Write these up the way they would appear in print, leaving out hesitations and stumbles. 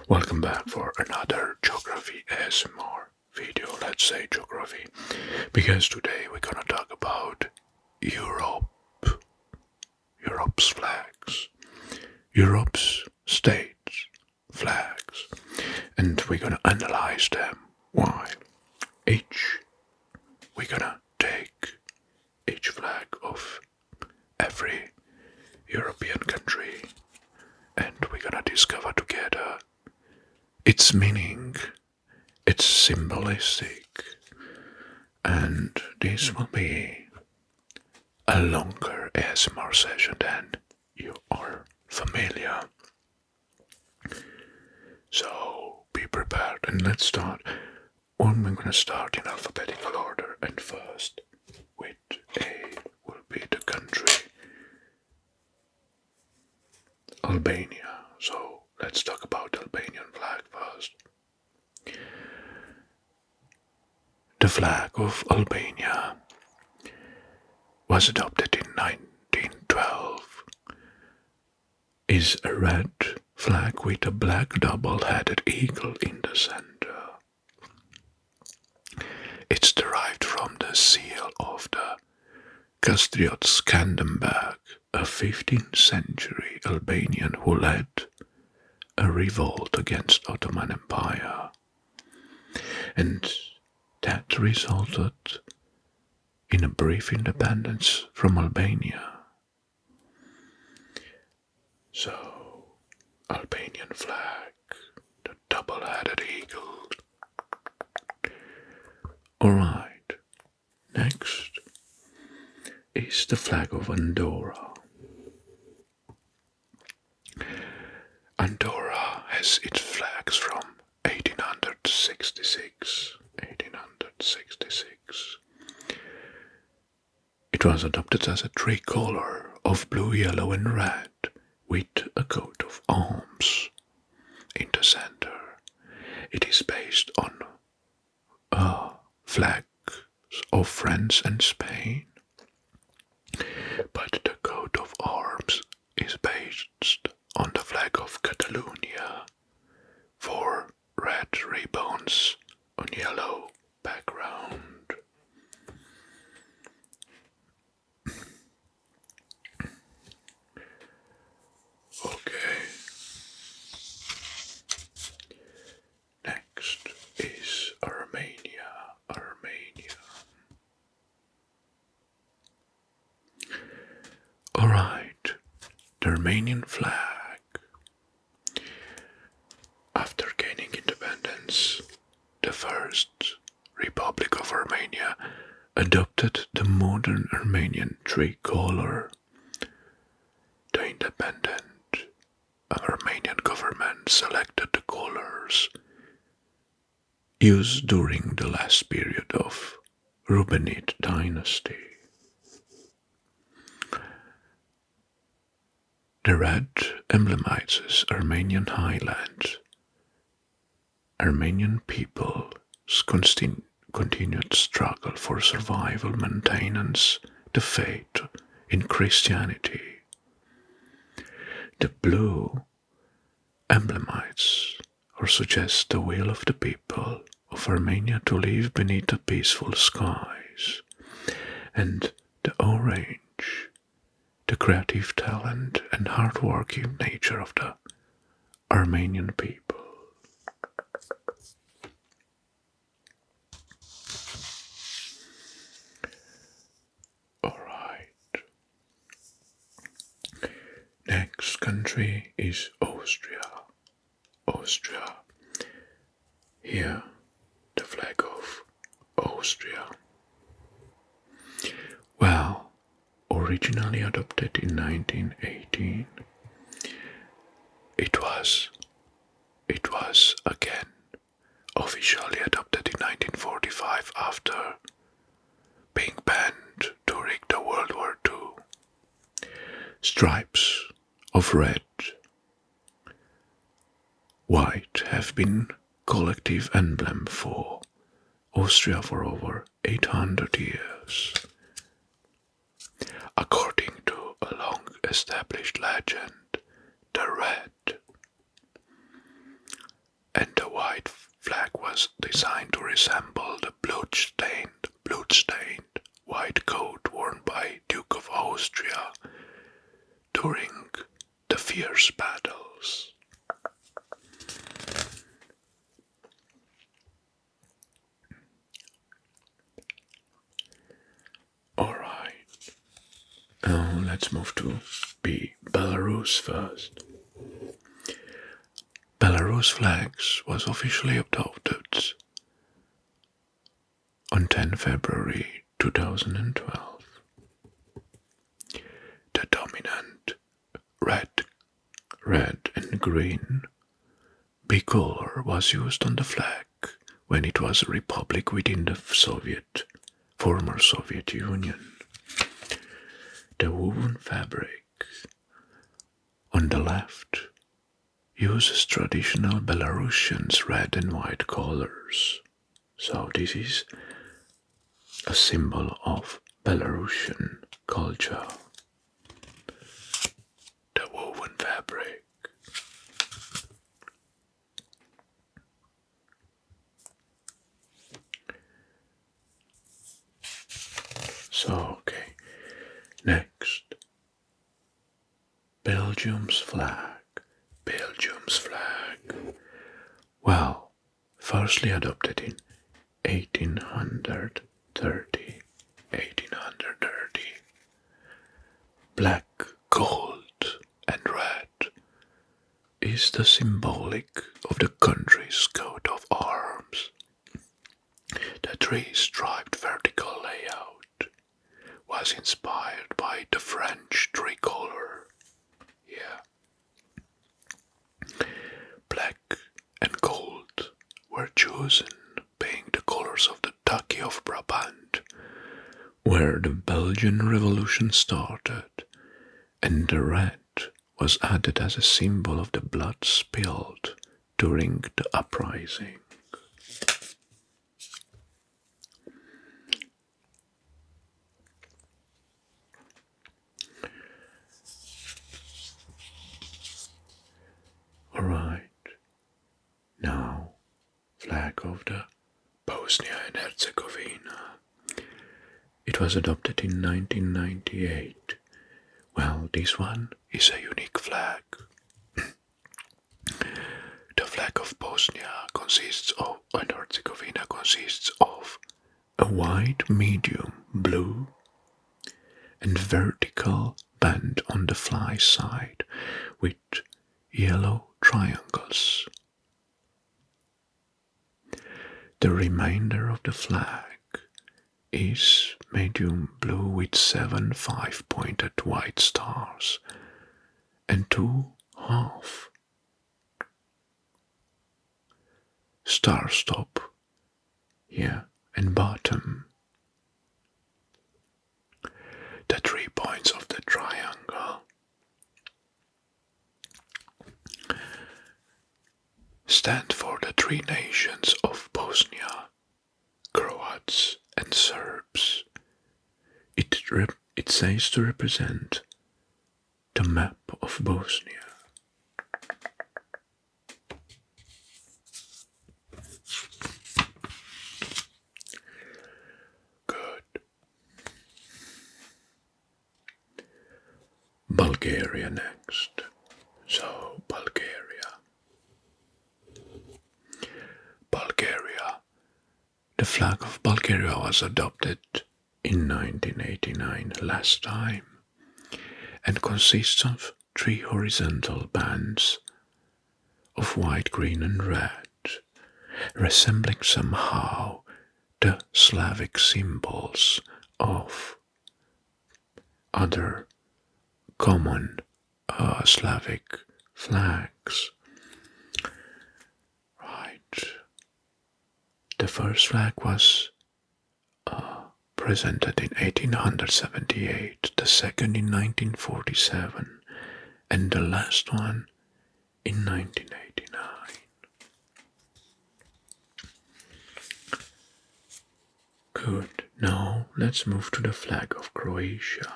Welcome back for another geography ASMR video, let's say geography, because today we're gonna talk about Europe, Europe's flags, Europe's states' flags, and we're gonna analyze them. Why? We're gonna take each flag of every European country and we're gonna discover together its meaning, its symbolistic, and this will be a longer ASMR session than you are familiar. So be prepared and let's start. We're gonna start in alphabetical order, and first with A will be the country Albania. So let's talk about the Albanian flag first. The flag of Albania was adopted in 1912. Is a red flag with a black double-headed eagle in the center. It's derived from the seal of the Custriot Skanderbeg, a 15th century Albanian who led a revolt against Ottoman Empire, and that resulted in a brief independence from Albania. So, Albanian flag, the double-headed eagle. Alright, next is the flag of Andorra. Andorra has its flags from 1866. It was adopted as a tricolor of blue, yellow, and red with a coat of arms in the center. It is based on flags of France and Spain, but the coat of arms is based on the flag of Catalonia, 4 red ribbons on yellow background. Okay. Next is Armenia. Alright, the Armenian flag. After gaining independence, the First Republic of Armenia adopted the modern Armenian tricolor. The independent Armenian government selected the colors used during the last period of Rubenid dynasty. The red emblemizes Armenian highlands, Armenian people's continued struggle for survival, maintenance, the faith in Christianity. The blue emblemizes or suggests the will of the people of Armenia to live beneath the peaceful skies, and the orange, the creative talent and hard-working nature of the Armenian people. Alright. Next country is Austria. Here, the flag of Austria. Well, originally adopted in 1918, it was again officially adopted in 1945 after being banned during the World War II. Stripes of red, white have been collective emblem for Austria for over 800 years. According to a long-established legend, the red was designed to resemble the blood-stained white coat worn by Duke of Austria during the fierce battles. Alright, now let's move to Belarus first. Belarus flags was officially adopted on 10 February 2012. The dominant red and green bicolor was used on the flag when it was a republic within the former Soviet Union. The woven fabric on the left uses traditional Belarusian red and white colors. So this is a symbol of Belarusian culture. The woven fabric. So, okay. Next. Belgium's flag. Belgium's flag. Well, firstly adopted in 1830. Black, gold, and red is the symbolic of the country's coat of arms. The three-striped vertical layout was inspired by the French tricolor. Yeah. Black and gold were chosen, being the colors of the Duchy of Brabant, where the Belgian Revolution started, and the red was added as a symbol of the blood spilled during the uprising. Alright, now flag of the Bosnia and Herzegovina. It was adopted in 1998. Well, this one is a unique flag. The flag of Bosnia and Herzegovina consists of a white medium blue and vertical band on the fly side with yellow triangles. The remainder of the flag is medium blue with 7 5-pointed white stars and 2 half stars top, and bottom. The 3 points of the triangle stand for the three nations of Bosnia, Croats, and Serbs. It says to represent the map of Bosnia. Good. Bulgaria next. So, Bulgaria. The flag of Bulgaria was adopted in 1989, last time, and consists of 3 horizontal bands of white, green, and red, resembling somehow the Slavic symbols of other common Slavic flags. Right. The first flag was presented in 1878, the second in 1947, and the last one in 1989. Good. Now let's move to the flag of Croatia,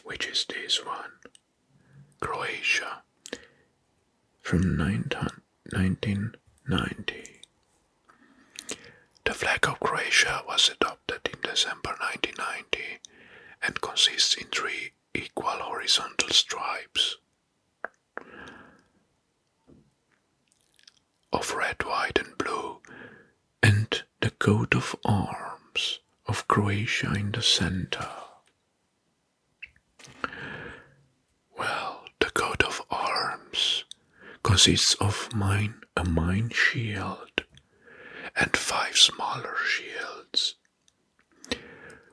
which is this one. Croatia. From 19 1990. The flag of Croatia was adopted in December 1990 and consists in three equal horizontal stripes of red, white and blue, and the coat of arms of Croatia in the center. Well, the coat of arms consists of a mine shield and 5 smaller shields,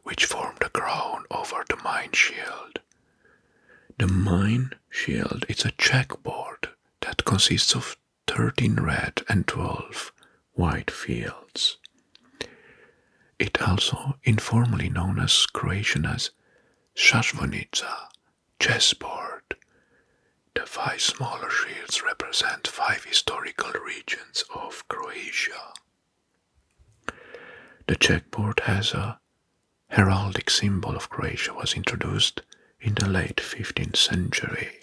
which form the crown over the mine shield. The mine shield is a checkboard that consists of 13 red and 12 white fields. It also informally known as Croatian as Šašvonica, chessboard. The 5 smaller shields represent 5 historical regions of Croatia. The checkboard has a heraldic symbol of Croatia was introduced in the late 15th century.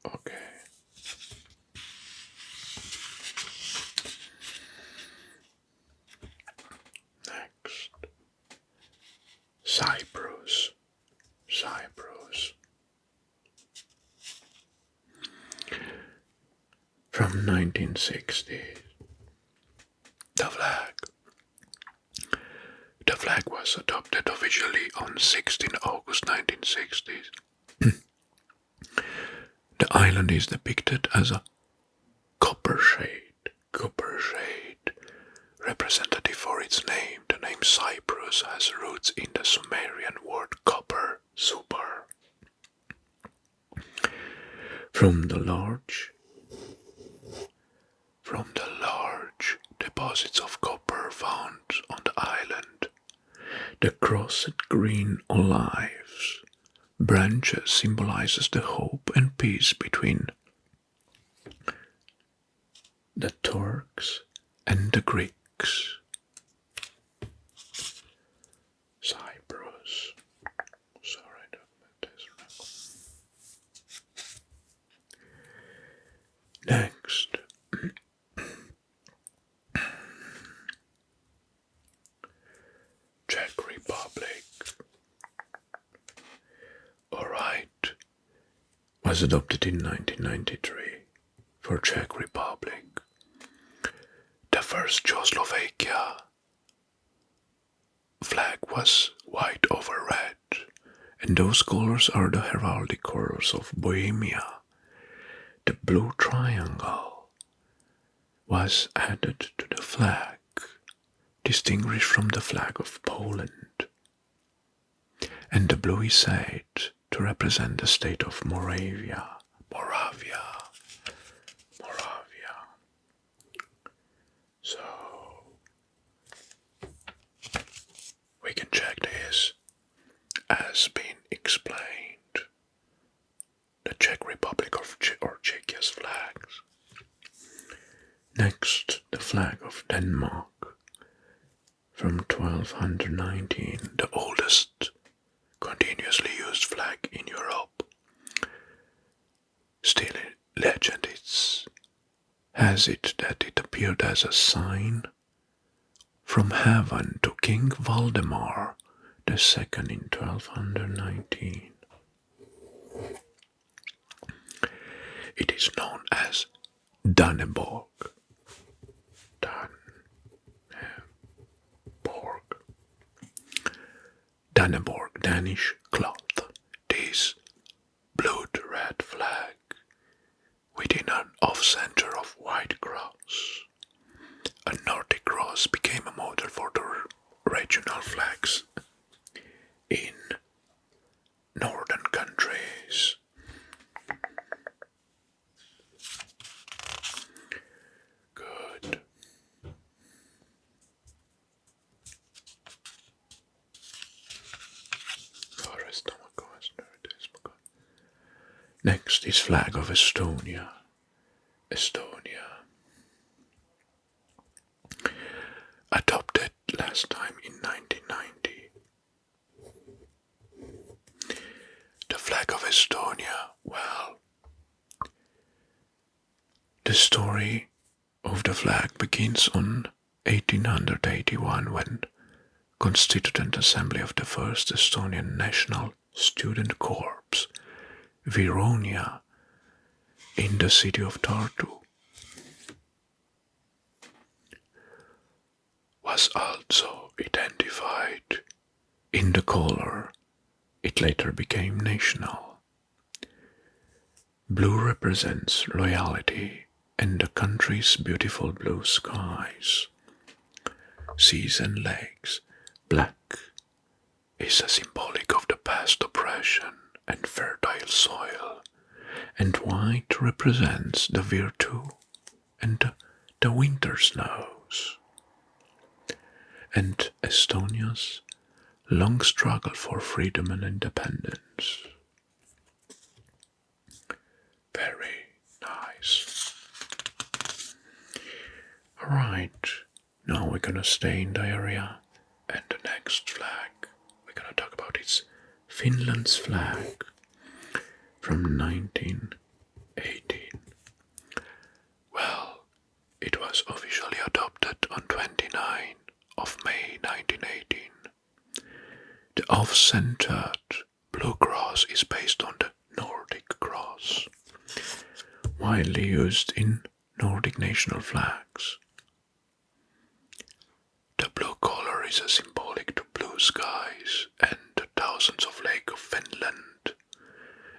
Okay. Next. Cyprus. From 1960. The flag. The flag was adopted officially on 16 August 1960. The island is depicted as a copper shade, representative for its name. The name Cyprus has roots in the Sumerian word copper, super. From the large deposits of copper found on the island, the crossed green olives branches symbolizes the hope and peace between the Turks and the Greeks. Cyprus. Sorry, next. Czech Republic. Alright. Was adopted in 1993 for Czech Republic. The first Czechoslovakia flag was white over red, and those colors are the heraldic colors of Bohemia. The blue triangle was added to the flag, distinguished from the flag of Poland, and the blue is said to represent the state of Moravia. So we can check this as been explained. The Czech Republic or Czechia's flags. Next, the flag of Denmark from 1219, the oldest continuously used flag in Europe. Still, legend has it that it appeared as a sign from heaven to King Valdemar II in 1219. It is known as Danneborg. Danneborg, Danish cloth. This blood-red flag within an off-center of white cross. A Nordic cross became a model for the regional flags in northern countries. Good. Next is flag of Estonia. Adopted last time in 1990. Estonia? Well, the story of the flag begins on 1881 when Constituent Assembly of the First Estonian National Student Corps, Vironia, in the city of Tartu, was also identified in the color. It later became national. Blue represents loyalty and the country's beautiful blue skies, seas and lakes. Black is a symbolic of the past oppression and fertile soil, and white represents the virtue and the winter snows, and Estonia's long struggle for freedom and independence. Very nice. Alright, now we're gonna stay in the area, and the next flag we're gonna talk about is Finland's flag from 1918. Well, it was officially adopted on 29 of May 1918. The off-centered blue cross is based on the Nordic cross, widely used in Nordic national flags. The blue color is a symbolic to blue skies and the thousands of lakes of Finland,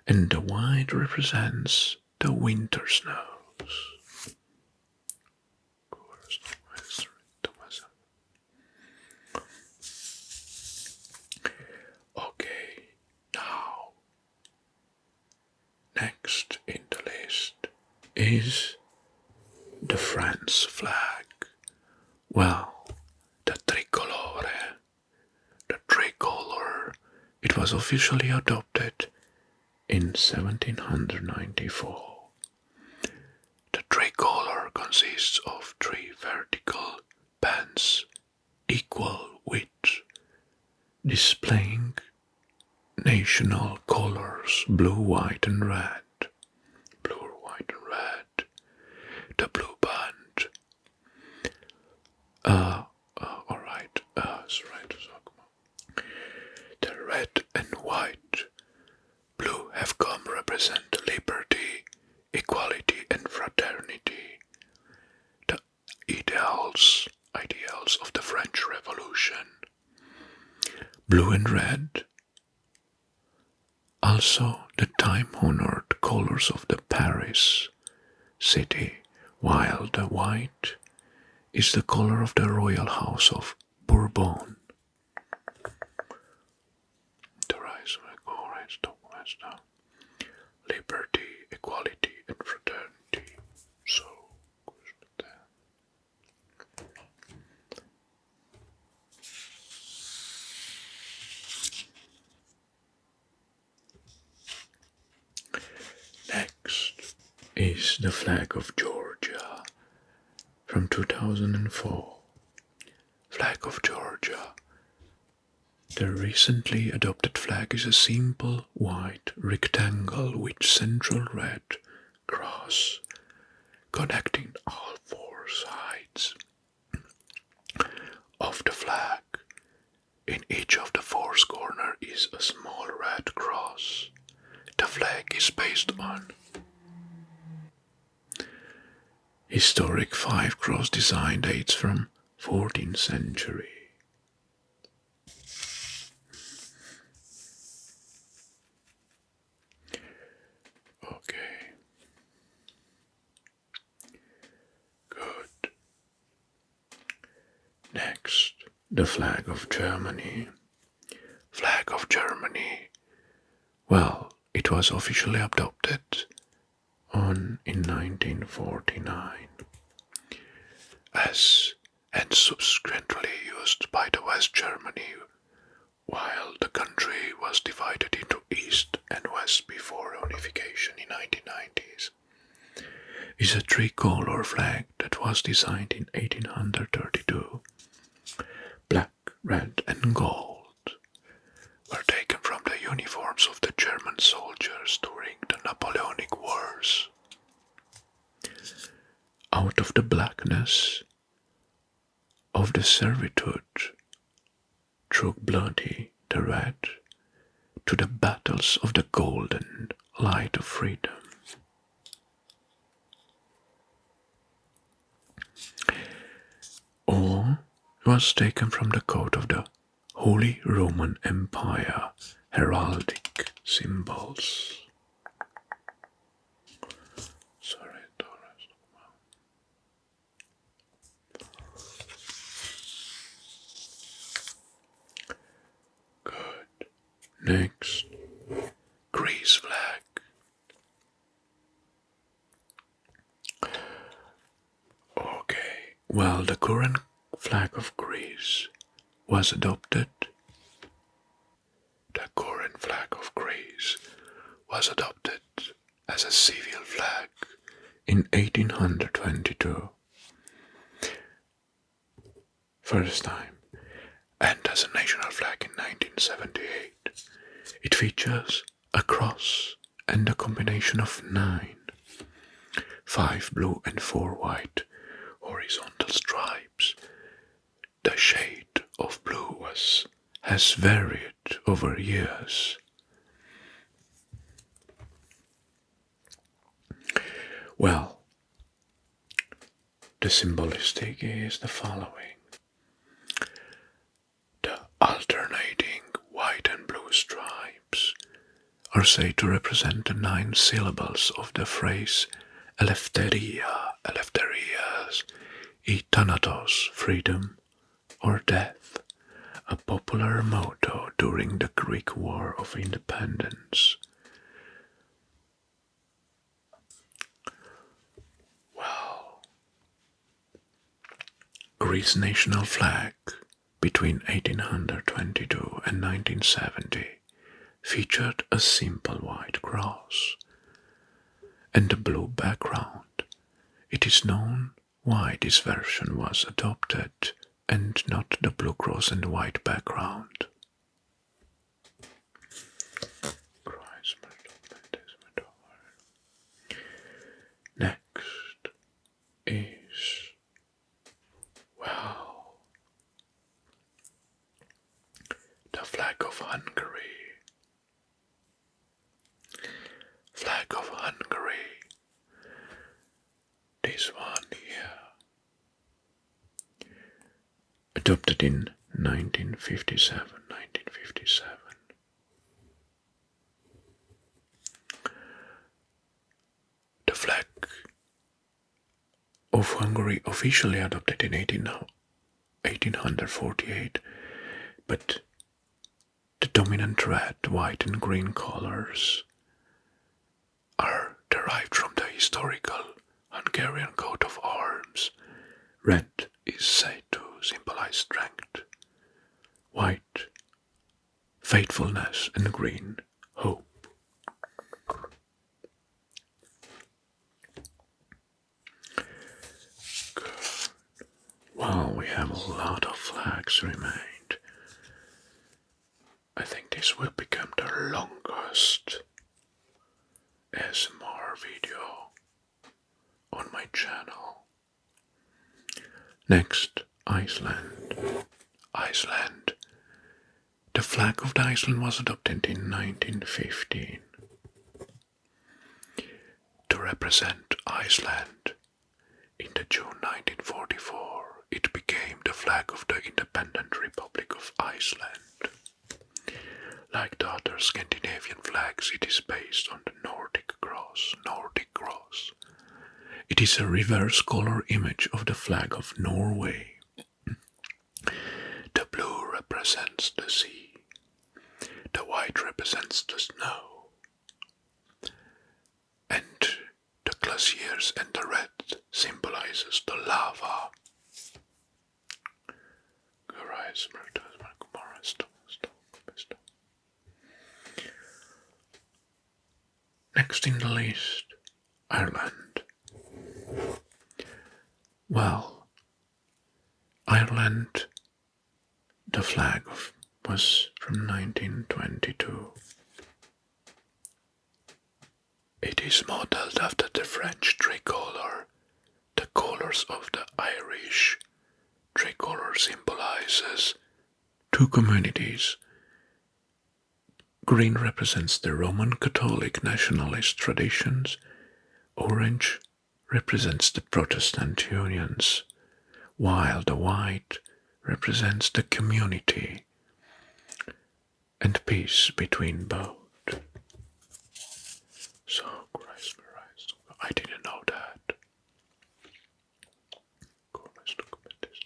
and the white represents the winter snows. Okay, now, next in the list is the France flag. Well, the tricolor, it was officially adopted in 1794. The tricolor consists of 3 vertical bands equal width, displaying national colors blue, white, and red. Blue, white, and red. The blue band. Alright, the red and white. Blue have come represent liberty, equality, and fraternity. The ideals of the French Revolution. Blue and red, also the time-honored colors of the Paris city, while the white is the color of the royal house of Bourbon. Liberty, equality, and fraternity. So, next is the flag of Georgia from 2004. Flag of Georgia. The recently adopted flag is a simple white rectangle with central red cross connecting all 4 sides of the flag. In each of the 4 corners is a small red cross. The flag is based on historic 5-cross design dates from 14th century. Okay. Good. Next, the flag of Germany. Flag of Germany. Well, it was officially adopted in 1949 and subsequently used by the West Germany while the country was divided into East and West before unification in 1990s. Is a tricolor flag that was designed in 1832. Black, red, and gold were taken from the uniforms of the German German soldiers during the Napoleonic Wars. Out of the blackness of the servitude, through bloody the red, to the battles of the golden light of freedom. All was taken from the coat of the Holy Roman Empire heraldic symbols. Sorry, good. Next, Greece flag. Okay, well, the current flag of Greece was adopted. The current flag of Greece was adopted as a civil flag in 1822. First time, and as a national flag in 1978. It features a cross and a combination of 9, 5 blue and 4 white horizontal stripes. The shade of blue has varied over years. Well, the symbolistic is the following. The alternating white and blue stripes are said to represent the 9 syllables of the phrase eleftheria, eleftherias, e thanatos, freedom or death, a popular motto during the Greek War of Independence. Well, Greece's national flag between 1822 and 1970 featured a simple white cross and a blue background. It is known why this version was adopted and not the blue cross and white background. Next is, well, the flag of Hungary. Flag of Hungary. This one here. Adopted in 1957. The flag of Hungary officially adopted in 1848, but the dominant red, white and green colors are derived from the historical Hungarian coat of arms. Red is said to symbolize strength, white, faithfulness, and green, hope. Good. Well, we have a lot of flags remained. I think this will become the longest ASMR video on my channel. Next, Iceland. Iceland. The flag of the Iceland was adopted in 1915 to represent Iceland. In the June 1944, it became the flag of the independent Republic of Iceland. Like the other Scandinavian flags, it is based on the Nordic cross. It is a reverse color image of the flag of Norway. The blue represents the sea. The white represents the snow. And the glaciers and the red symbolizes the lava. Next in the list, Ireland. Well, Ireland, the flag was from 1922. It is modeled after the French tricolor. The colors of the Irish tricolor symbolizes two communities. Green represents the Roman Catholic nationalist traditions. Orange represents the Protestant unions, while the white represents the community and peace between both. So, Christ, I didn't know that. Cool, let's look at this.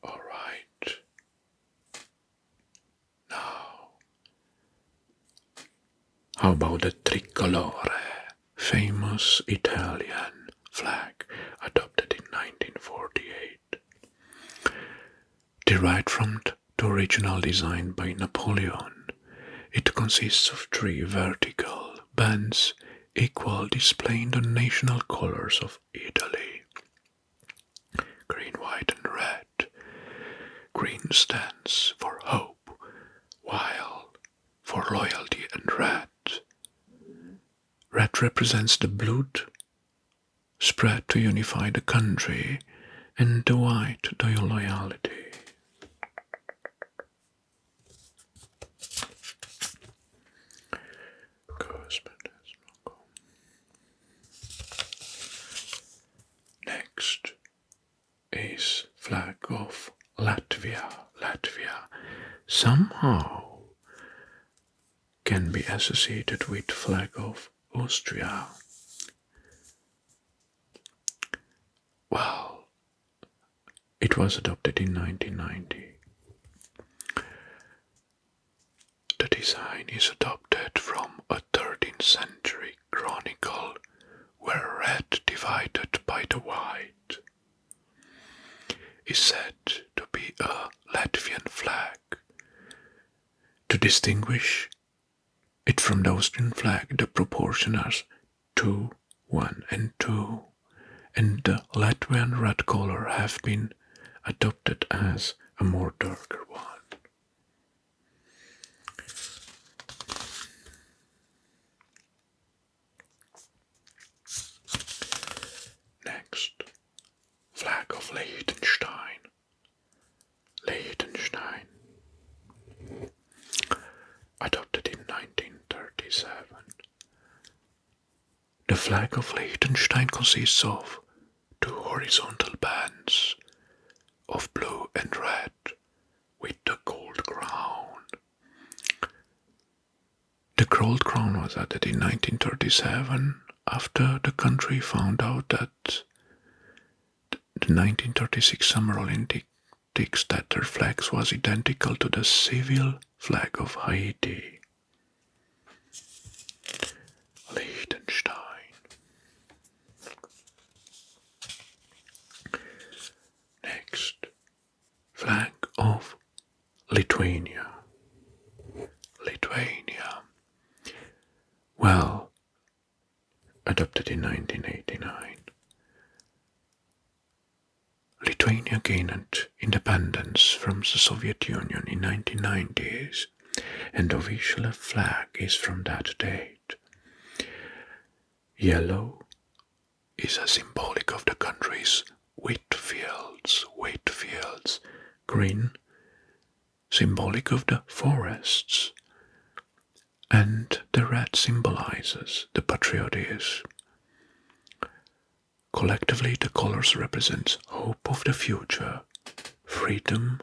Alright. Now, how about the tricolor, famous Italian flag adopted in 1948? Derived from the original design by Napoleon, it consists of three vertical bands equal displaying the national colors of Italy. Green, white and red. Green stands for hope, while for loyalty and red. Red represents the blood spread to unify the country, and the white the loyalty. Next is flag of Latvia. Latvia somehow can be associated with flag of Austria. Well, it was adopted in 1990. The design is adopted from a 13th century chronicle where red divided by the white is said to be a Latvian flag. To distinguish it from the Austrian flag, the proportion are 2, 1 and 2, and the Latvian red color have been adopted as a more darker one. Next, flag of Liechtenstein. Liechtenstein, adopted in 1937. The flag of Liechtenstein consists of two horizontal bands of blue and red with the gold crown. The gold crown was added in 1937 after the country found out that the 1936 Summer Olympics that their flags was identical to the civil flag of Haiti. Liechtenstein. Next, flag of Lithuania. Lithuania. Well, adopted in 1989. Lithuania gained independence from the Soviet Union in 1990s, and the official flag is from that date. Yellow is a symbolic of the country's wheat fields. Green, symbolic of the forests, and the red symbolizes the patriotism. Collectively, the colors represent hope of the future, freedom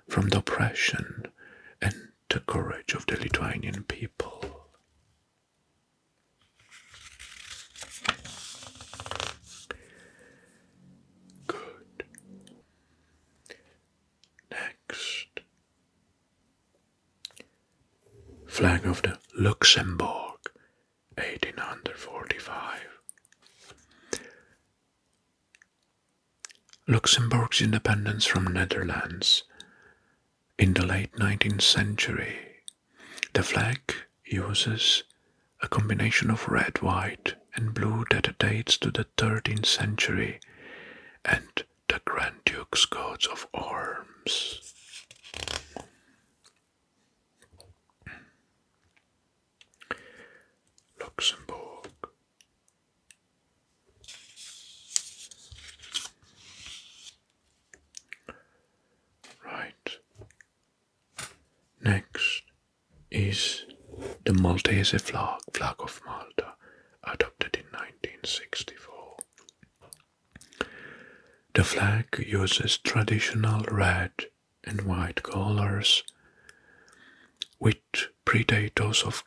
from the oppression, and the courage of the Lithuanian people. Good. Next. Flag of the Luxembourg, 1845. Luxembourg's independence from Netherlands in the late 19th century. The flag uses a combination of red, white, and blue that dates to the 13th century and the Grand Duke's coat of arms. is the Maltese flag of Malta, adopted in 1964. The flag uses traditional red and white colors with predators of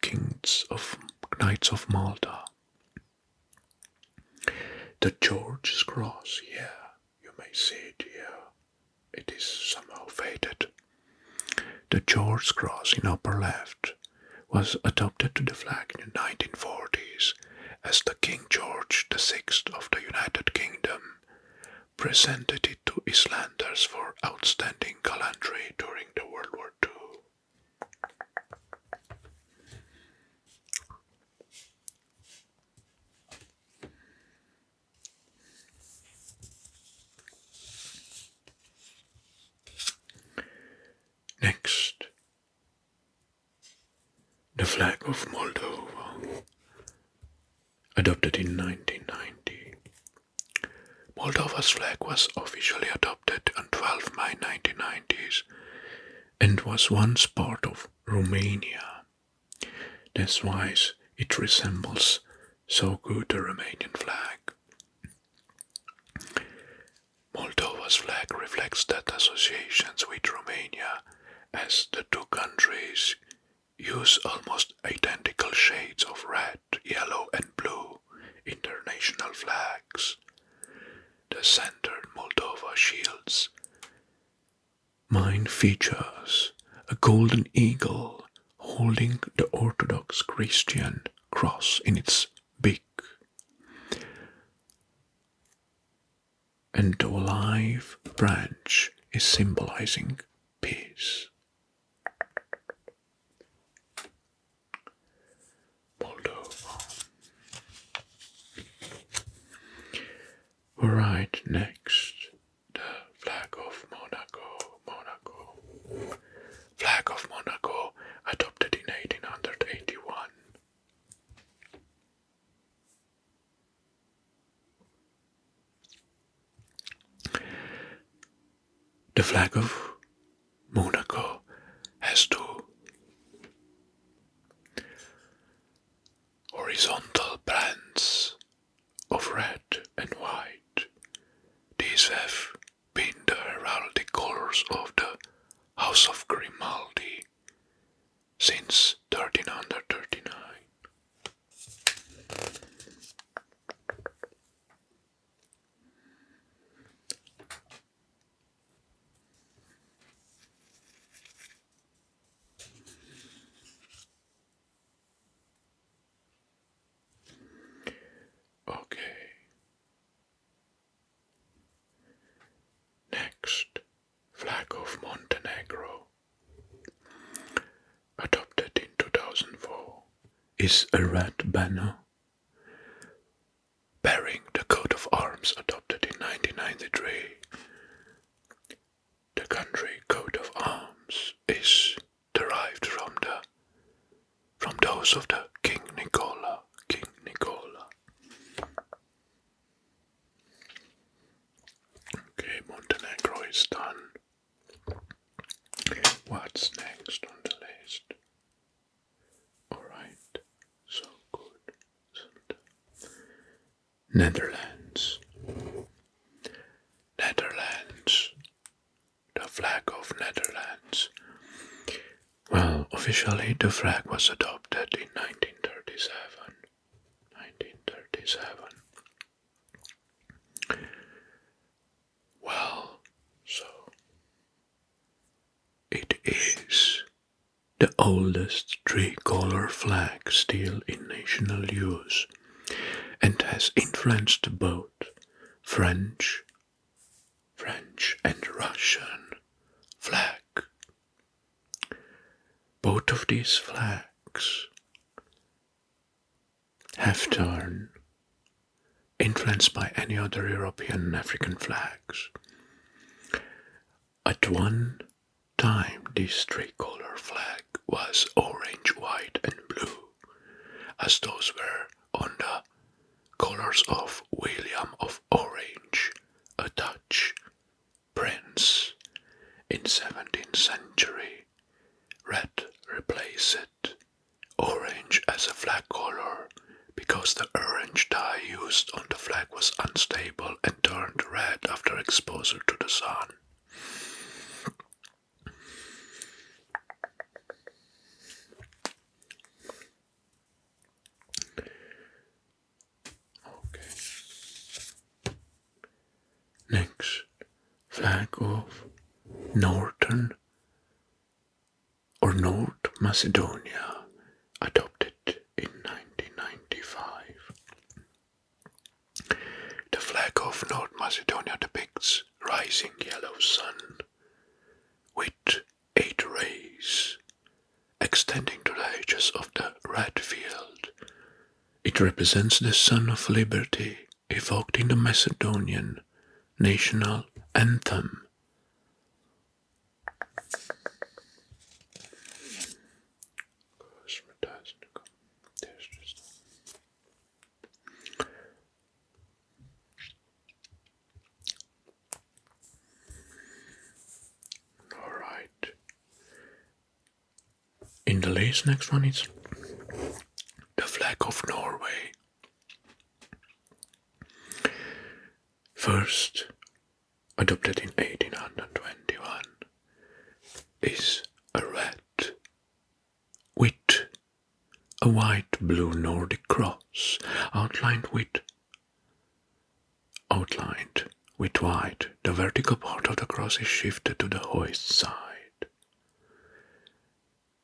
Knights of Malta. The George's Cross, yeah, you may see it here. It is somehow faded. The George's Cross in upper left was adopted to the flag in the 1940s as the King George VI of the United Kingdom presented it to Icelanders for outstanding gallantry during the World War II. Next, the flag of Moldova, adopted in 1990. Moldova's flag was officially adopted on 12 May 1990s and was once part of Romania. That's why it resembles so good the Romanian flag. Moldova's flag reflects that associations with Romania, as the two countries use almost identical shades of red, yellow and blue in their national flags. The centered Moldova shields. Mine features a golden eagle holding the Orthodox Christian cross in its beak, and the olive branch is symbolizing peace. Moldova. Alright, next, the flag of Monaco. Flag of Monaco, adopted in 1881. The flag of Monaco has two horizontal bands of red and white. These have been the heraldic colors of the House of Grimaldi since 1339. Okay. Next, flag of Montenegro, adopted in 2004, is a red banner bearing the coat of arms adopted in 1993. The country coat of arms is derived from those of the King Nicola. Okay, Montenegro is done. What's next on the list? Alright, so good. Netherlands. The flag of Netherlands. Well, officially the flag was adopted in 1937. Well, so it is the oldest tricolor flag still in national use and has influenced both French and Russian flag. Both of these flags have turned influenced by any other European and African flags. At one time, this tricolor flag was orange, white, and blue, as those were on the colors of William of Orange, a Dutch prince in 17th century. Red replaced as a flag color because the orange dye used on the flag was unstable and turned red after exposure to the sun. Okay. Next, flag of Northern or North Macedonia, adopted in 1995. The flag of North Macedonia depicts rising yellow sun with 8 rays extending to the edges of the red field. It represents the Son of Liberty evoked in the Macedonian national anthem. Alright. In the list, next one is the flag of Norway. First adopted in 1821 is a red with a white blue Nordic cross outlined with white. The vertical part of the cross is shifted to the hoist side.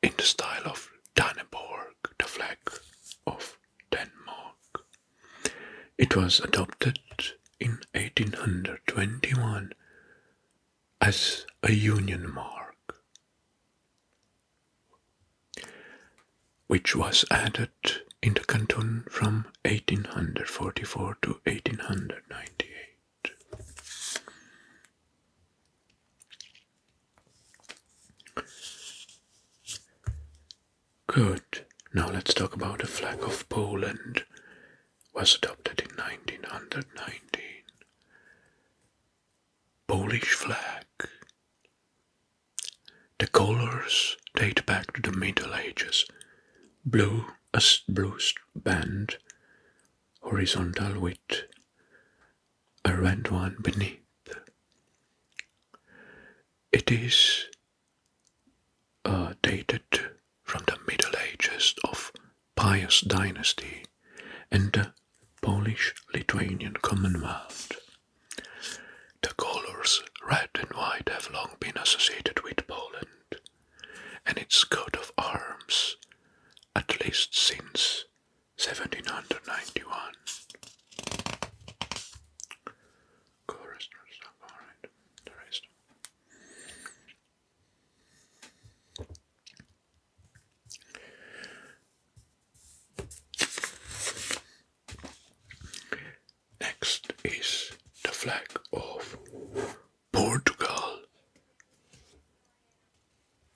In the style of Dannebrog, the flag of Denmark. It was adopted in 1821 as a union mark, which was added in the canton from 1844 to 1898. Good. Now let's talk about the flag of Poland. Was adopted in 1919. Polish flag. The colors date back to the Middle Ages. Blue band, horizontal with a red one beneath. It is dated from the Middle Ages of Pius dynasty and the Polish-Lithuanian Commonwealth. The colors red and white have long been associated with Poland and its coat of arms, at least since 1791. Next is the flag of Portugal.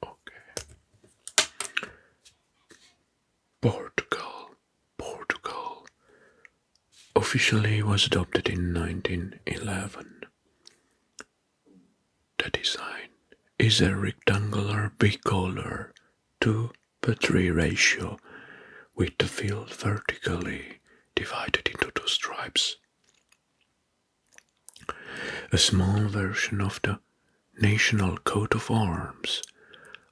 Okay. Portugal officially was adopted in 1911. The design is a rectangular bicolor 2:3 ratio with the field vertically divided into 2 stripes. A small version of the national coat of arms,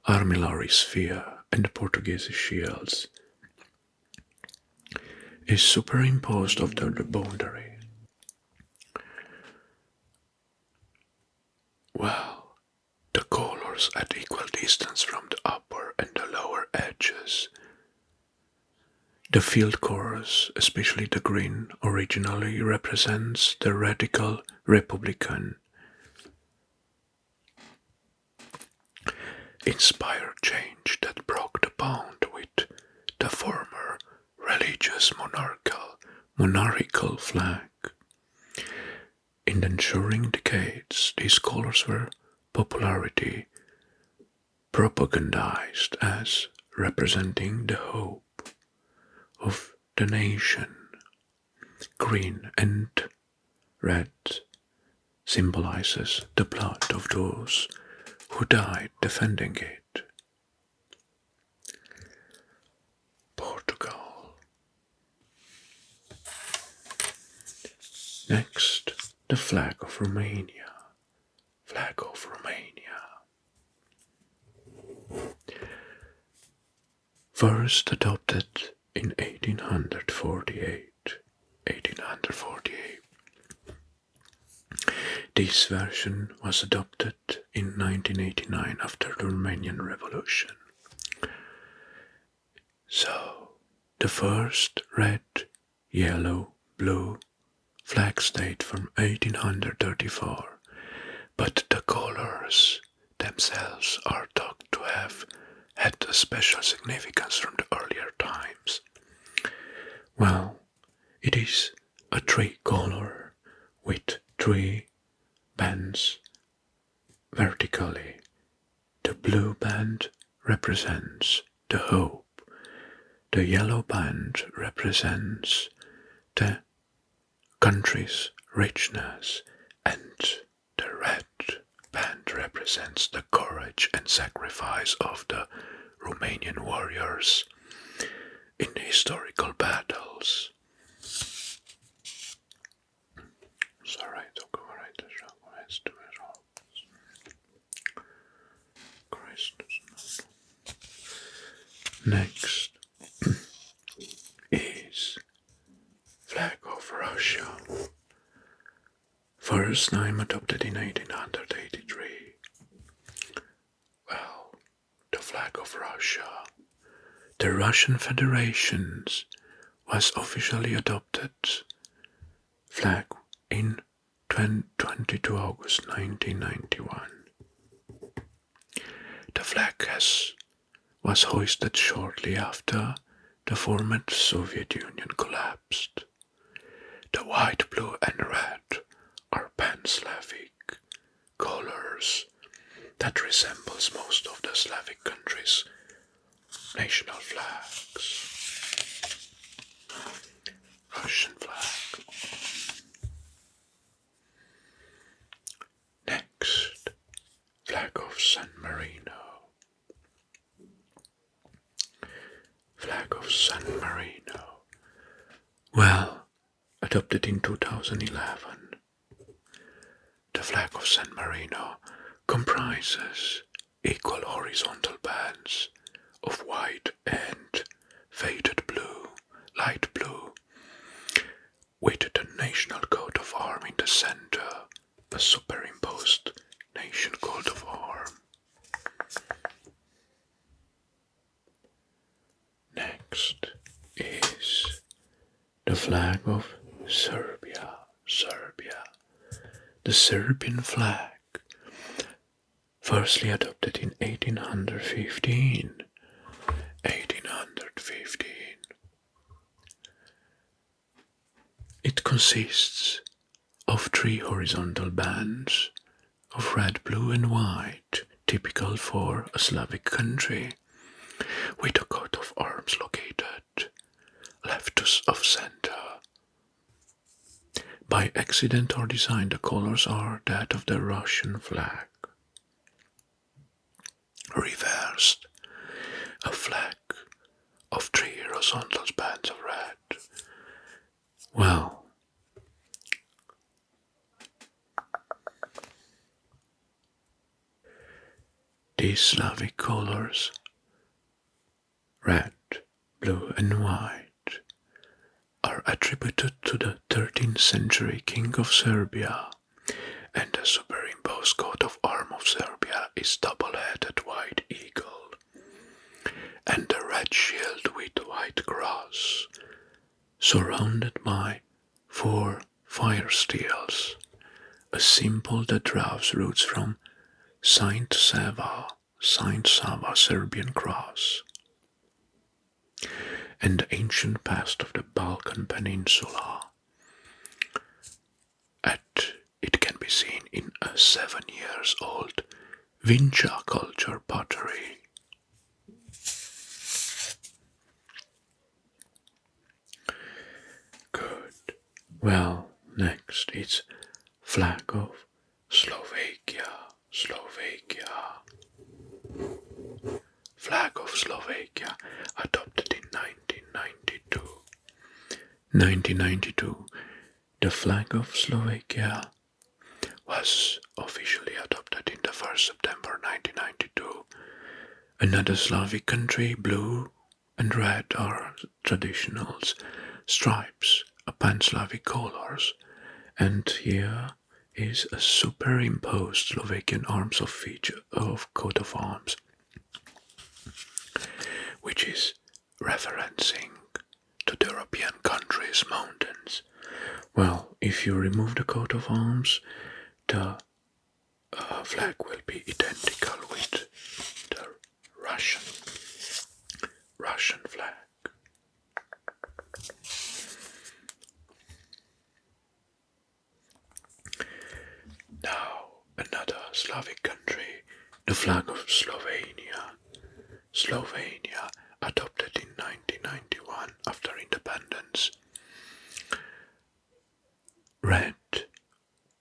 armillary sphere and the Portuguese shields, is superimposed over the boundary. Well, the colors at equal distance from the upper and the lower edges. The field colors, especially the green, originally represents the radical Republican inspired change that broke the bond with the former religious monarchical flag. In the ensuing decades, these colors were popularity propagandized as representing the hope of the nation. Green and red symbolizes the blood of those who died defending it. Portugal. Next, the flag of Romania. Flag of Romania. First adopted in 1848. 1848. This version was adopted in 1989 after the Romanian Revolution. So, the first red, yellow, blue flags date from 1834, but the colors themselves are thought to have had a special significance from the earlier times. Well, it is a tricolor with three bands vertically. The blue band represents the hope, the yellow band represents the country's richness, and the red band represents the courage and sacrifice of the Romanian warriors in historical battles. Next is flag of Russia. First time adopted in 1883. Well, the flag of Russia. The Russian Federation was officially adopted flag in 22 August 1991. The flag was hoisted shortly after the former Soviet Union collapsed. The white, blue and red are pan-Slavic colors that resembles most of the Slavic countries' national flags. Russian flag. Next, flag of San Marino. Flag of San Marino. Well, adopted in 2011. The flag of San Marino comprises equal horizontal bands of white and faded blue, light blue, with the national coat of arms in the center, a superimposed nation coat of arms. Next is the flag of Serbia. Serbia. The Serbian flag, firstly adopted in 1815. 1815. It consists of three horizontal bands of red, blue and white, typical for a Slavic country, with a coat of arms located left of center. By accident or design, the colors are that of the Russian flag. Reversed, a flag of three horizontal bands of red. Well, these Slavic colors, red, blue and white, are attributed to the 13th century King of Serbia, and the superimposed coat of arms of Serbia is double-headed white eagle, and the red shield with white cross, surrounded by 4 fire steels, a symbol that draws roots from Saint Sava Serbian cross, and the ancient past of the Balkan Peninsula. It can be seen in a 7-year-old Vincha culture pottery. Good. Well, next it's flag of Slovakia. Slovakia. Flag of Slovakia, adopted in 1992. 1992. The flag of Slovakia was officially adopted in the 1st September 1992. Another Slavic country, blue and red are traditional stripes, pan-Slavic colors, and here is a superimposed Slovakian arms of coat of arms, which is referencing to the European countries' mountains. Well, if you remove the coat of arms, the flag will be identical with the Russian flag. Now, another Slavic country, the flag of Slovenia. Slovenia, adopted in 1991 after independence. Red,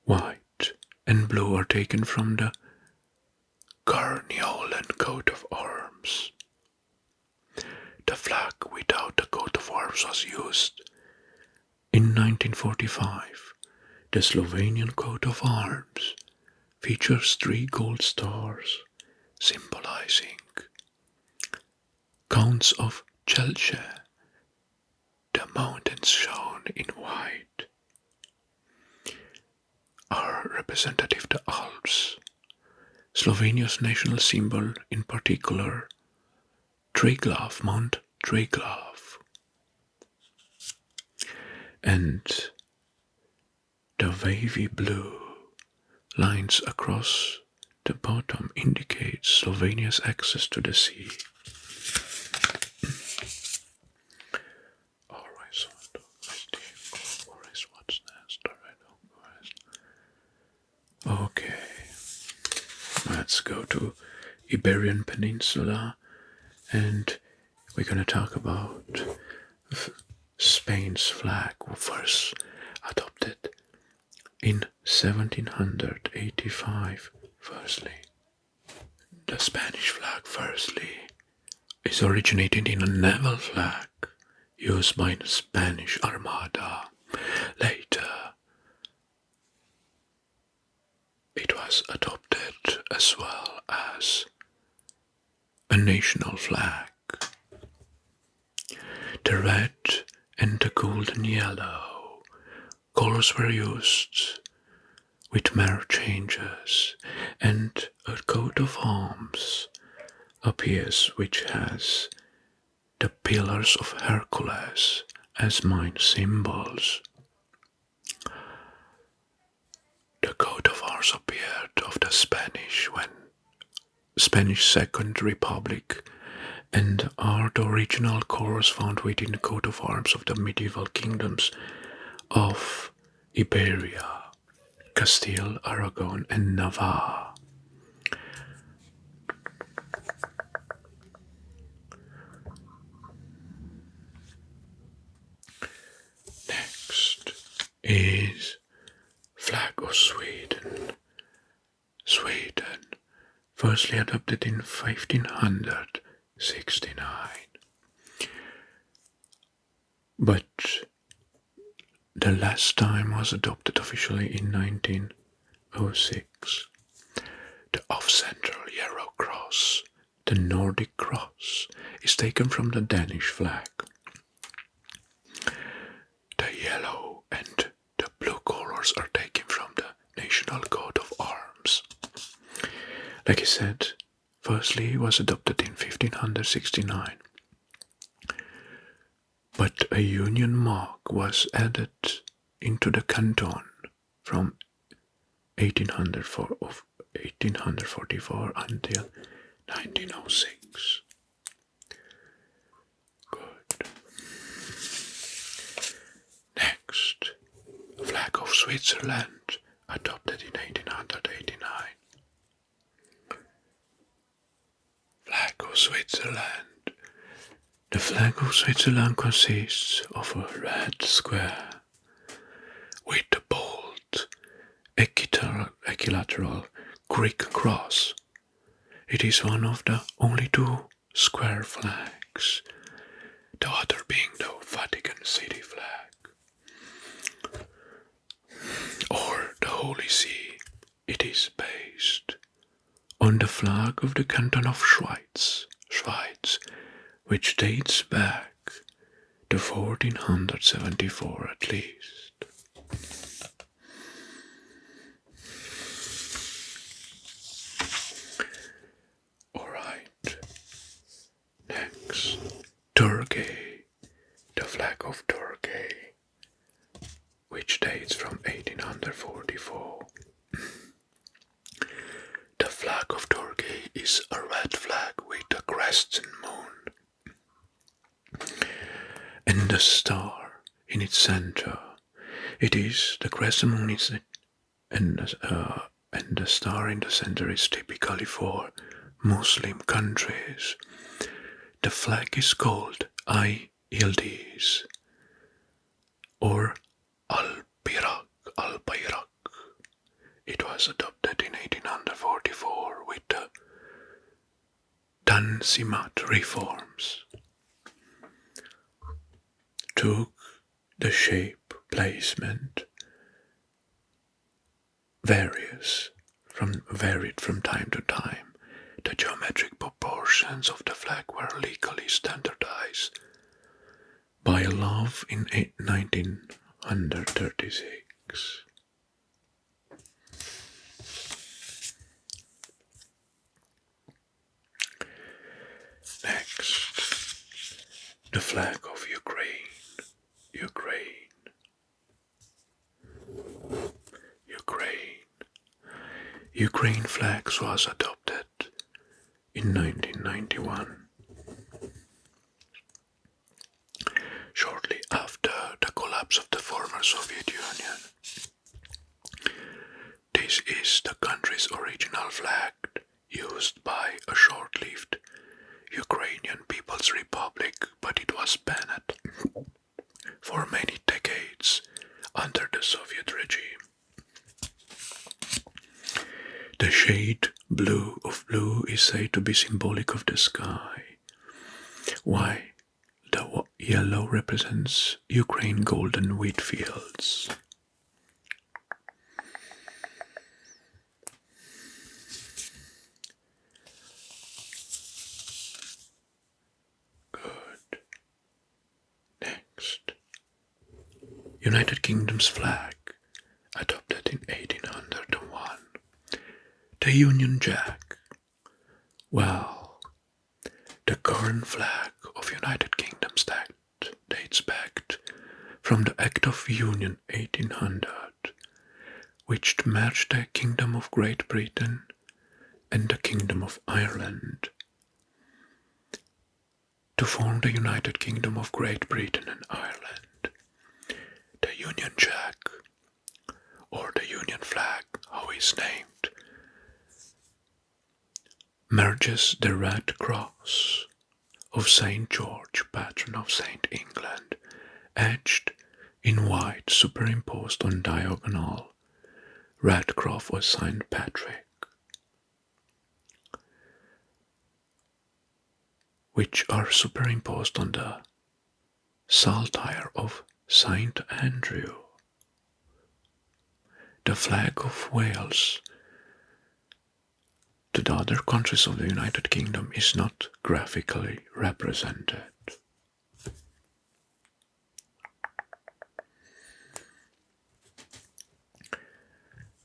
white, and blue are taken from the Carniolan coat of arms. The flag without the coat of arms was used in 1945. The Slovenian coat of arms features 3 gold stars symbolizing Counts of Chelche, the mountains shown in white, are representative the Alps. Slovenia's national symbol, in particular, Triglav, Mount Triglav, and the wavy blue lines across the bottom indicate Slovenia's access to the sea. Okay, let's go to Iberian Peninsula, and we're gonna talk about Spain's flag, first adopted in 1785. Firstly, the Spanish flag, is originated in a naval flag used by the Spanish Armada. Later, it was adopted as well as a national flag. The red and the golden yellow colors were used with mere changes, and a coat of arms appears which has the pillars of Hercules as main symbols. The coat of arms appeared of the Spanish Second Republic, and are the original colors found within the coat of arms of the medieval kingdoms of Iberia, Castile, Aragon, and Navarre. Next is flag of Sweden. Sweden, firstly adopted in 1569, but the last time was adopted officially in 1906. The off-central yellow cross, the Nordic cross, is taken from the Danish flag. The yellow and the blue colors are taken from the national coat of arms. Like I said, firstly it was adopted in 1569, but a union mark was added into the canton from 1844 until 1906. Good. Next, flag of Switzerland, adopted in 1889. Flag of Switzerland. The flag of Switzerland consists of a red square with the bold equilateral Greek cross. It is one of the only 2 square flags, the other being the Vatican City flag. or the Holy See. It is based on the flag of the canton of Schweiz, which dates back to 1474 at least. Alright, next, Turkey, the flag of Turkey, which dates from 1844. The flag of Turkey is a red flag with a crescent moon and a star in its center. It is the crescent moon is and the star in the center is typically for Muslim countries. The flag is called Yildiz or Al-Bayrak. It was adopted in 1844 with the Tanzimat reforms. Took the shape, placement, varied from time to time. The geometric proportions of the flag were legally standardized by a law in 1936. Next, the flag of Ukraine. Ukraine flags was adopted in 1991, shortly after the collapse of the former Soviet Union. This is the country's original flag, used by a short-lived Ukrainian People's Republic, but it was banned for many decades under the Soviet regime. The shade blue of blue is said to be symbolic of the sky, while the yellow represents Ukraine golden wheat fields. Good. Next, United Kingdom's flag, adopted in 1801. The Union Jack. Well, the current flag of United Kingdom dates back from the Act of Union 1800, which merged the Kingdom of Great Britain and the Kingdom of Ireland to form the United Kingdom of Great Britain and Ireland. The Union Jack, or the Union flag, how it's named, merges the red cross of St. George, patron of St. England, etched in white, superimposed on diagonal red cross of St. Patrick, which are superimposed on the saltire of St. Andrew. The flag of Wales to the other countries of the United Kingdom is not graphically represented.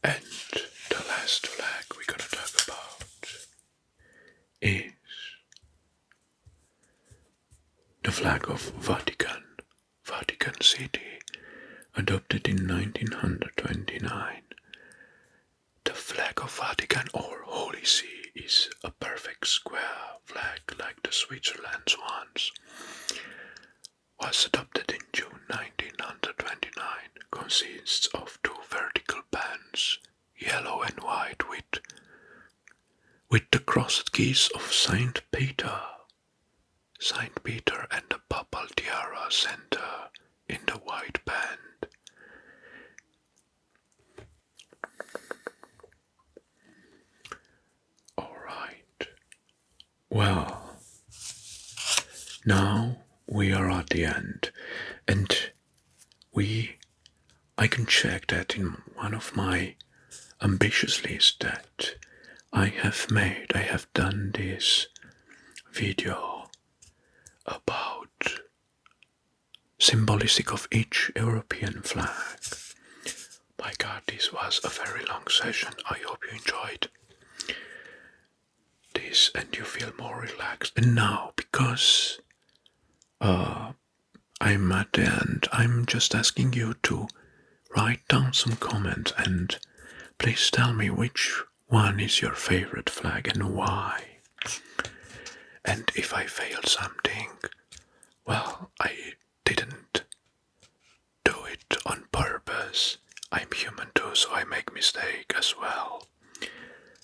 And the last flag we're going to talk about is the flag of Vatican City, adopted in 1929. The flag of Vatican or Holy See is a perfect square flag like the Switzerland's ones. Was adopted in June 1929, consists of two vertical bands, yellow and white, with the crossed keys of Saint Peter and the papal tiara center in the white band. Alright, well, now we are at the end, and we I can check that in one of my ambitious lists that I have made. I have done this video about symbolistic of each European flag. My God, this was a very long session. I hope you enjoyed this and you feel more relaxed. And now, because I'm at the end, I'm just asking you to write down some comments and please tell me which one is your favorite flag and why. And if I failed something, well, I didn't do it on purpose. I'm human too, so I make mistakes as well.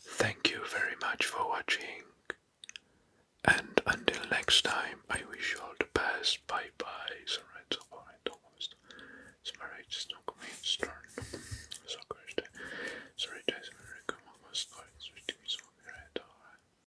Thank you very much for watching. And until next time, I wish